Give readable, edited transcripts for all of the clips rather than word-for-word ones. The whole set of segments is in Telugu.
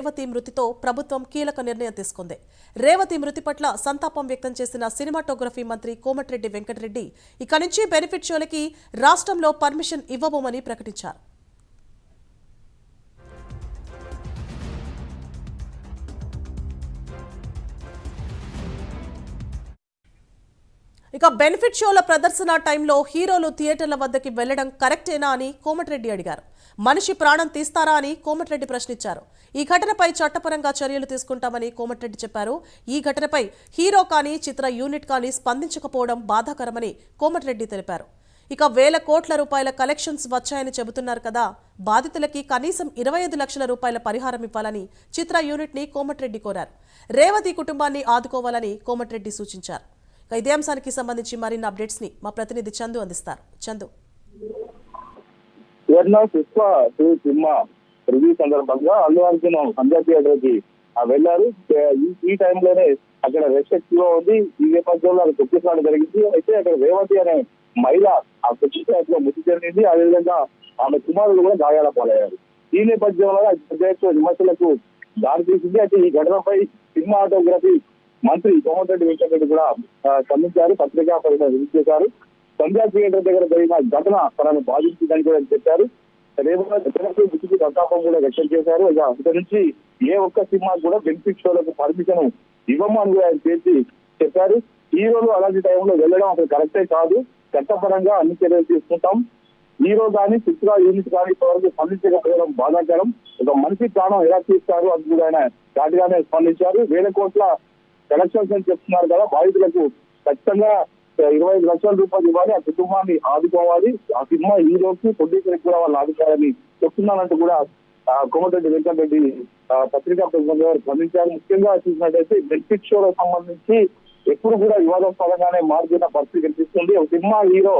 రేవతి మృతితో ప్రభుత్వం కీలక నిర్ణయం తీసుకుంది. రేవతి మృతి పట్ల సంతాపం వ్యక్తం చేసిన సినిమాటోగ్రఫీ మంత్రి కోమటిరెడ్డి వెంకటరెడ్డి ఇక నుంచి బెనిఫిట్ షోలకి రాష్ట్రంలో పర్మిషన్ ఇవ్వబోమని ప్రకటించారు. ఇక బెనిఫిట్ షోల ప్రదర్శన టైంలో హీరోలు థియేటర్ల వద్దకి వెళ్లడం కరెక్టేనా అని కోమటిరెడ్డి అడిగారు. మనిషి ప్రాణం తీస్తారా అని కోమటిరెడ్డి ప్రశ్నించారు. ఈ ఘటనపై చట్టపరంగా చర్యలు తీసుకుంటామని కోమటిరెడ్డి చెప్పారు. ఈ ఘటనపై హీరో కానీ చిత్ర యూనిట్ కానీ స్పందించకపోవడం బాధాకరమని కోమటిరెడ్డి తెలిపారు. ఇక వేల కోట్ల రూపాయల కలెక్షన్స్ వచ్చాయని చెబుతున్నారు కదా, బాధితులకి కనీసం 25 లక్షల రూపాయల పరిహారం ఇవ్వాలని చిత్ర యూనిట్ ని కోమటిరెడ్డి కోరారు. రేవతి కుటుంబాన్ని ఆదుకోవాలని కోమటిరెడ్డి సూచించారు. ఇదే అంశానికి సంబంధించి మరిన్ని అప్డేట్స్ ని మా ప్రతినిధి చందు అందిస్తారు. చందు, పుష్ప సినిమా రివ్యూ సందర్భంగా అల్లు అర్జున్ సంధ్యా థియేటర్ కి వెళ్లారు. ఈ టైంలోనే అక్కడ రెస్ట్ ఎక్కువ ఉంది. ఈ నేపథ్యంలో అది తొక్కిసలాట జరిగింది. అయితే అక్కడ రేవతి అనే మహిళ ఆ తొక్కిసలాటలో మృతి జరిగింది. అదేవిధంగా ఆమె కుమారుడు కూడా గాయాల పాలయ్యారు. ఈ నేపథ్యంలో విమర్శలకు దారితీసింది. అయితే ఈ ఘటనపై సినిమాటోగ్రఫీ మంత్రి కోమటిరెడ్డి వెంకటరెడ్డి కూడా స్పందించారు. పత్రికా పరిణామం రిలీజ్ చేశారు. సంధ్యా థియేటర్ దగ్గర జరిగిన ఘటన తనను బాధించిందని కూడా చెప్పారు. రేవంత్ సంతాపం కూడా వ్యక్తం చేశారు. ఇక నుంచి ఏ ఒక్క సినిమా కూడా బెనిఫిట్ షోలకు పర్మిషన్ ఇవ్వమని కూడా ఆయన చేసి చెప్పారు. హీరోలు అలాంటి టైంలో వెళ్ళడం అసలు కరెక్టే కాదు. చట్టపరంగా అన్ని చర్యలు తీసుకుంటాం. హీరో కానీ చిత్ర యూనిట్ కానీ ఇప్పటివరకు స్పందించకపోవడం బాధాకరం. ఒక మనిషి ప్రాణం ఎలా తీస్తారు అని కూడా ఆయన ఘాటుగానే స్పందించారు. వేల కోట్ల కలెక్షన్స్ అని చెప్తున్నారు కదా, బాధితులకు ఖచ్చితంగా 25 లక్షల రూపాయలు ఇవ్వాలి. ఆ కుటుంబాన్ని ఆదుకోవాలి. ఆ సినిమా హీరోకి ప్రొడ్యూసర్కి కూడా వాళ్ళు ఆదుకోవాలని చెప్తున్నానంటూ కూడా కోమటిరెడ్డి వెంకటరెడ్డి పత్రికా ప్రతినిధి గారు స్పందించారు. ముఖ్యంగా చూసినట్టయితే బెనిఫిట్ షోలకు సంబంధించి ఎప్పుడు కూడా వివాదాస్పదంగానే మారుతున్న పరిస్థితి కనిపిస్తుంది. ఒక సినిమా హీరో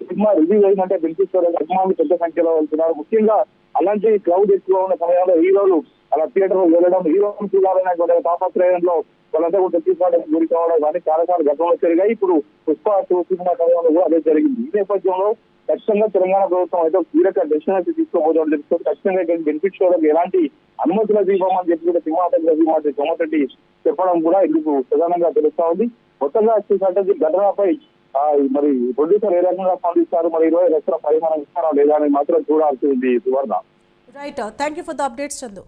సినిమా రిలీజ్ అయిందంటే బెనిఫిట్ షోలకు అభిమానులు పెద్ద సంఖ్యలో వెళ్తున్నారు. ముఖ్యంగా అలాంటి క్రౌడ్ ఎక్కువ ఉన్న సమయంలో హీరోలు అలా థియేటర్ వెళ్ళడం, హీరోలు చూడాలనే తాపత్రయంలో వాళ్ళంతా కూడా తొక్కిసలాటకు గురి కావడం కానీ చాలాసార్లు గతంలో జరిగాయి. ఇప్పుడు పుష్ప సినిమా సమయంలో కూడా అదే జరిగింది. ఈ నేపథ్యంలో ఖచ్చితంగా తెలంగాణ ప్రభుత్వం అయితే కీలక డెసిషన్ తీసుకోబోతుందని తెలుస్తుంది. ఖచ్చితంగా బెనిఫిట్ షోలకు ఎలాంటి అనుమతులు ఇవ్వమని చెప్పి కూడా సినిమాటోగ్రఫీ మంత్రి కోమటిరెడ్డి చెప్పడం కూడా ఇందుకు ప్రధానంగా తెలుస్తా ఉంది. మొత్తంగా చూసినట్టు ఘటనపై మరి ప్రొడ్యూసర్ ఏ రకంగా స్పందిస్తారు, మరి 20 లక్షల పరిమాణం ఇస్తారా లేదా అని మాత్రం చూడాల్సి ఉంది. Suvarna, right, thank you for the updates Chandu.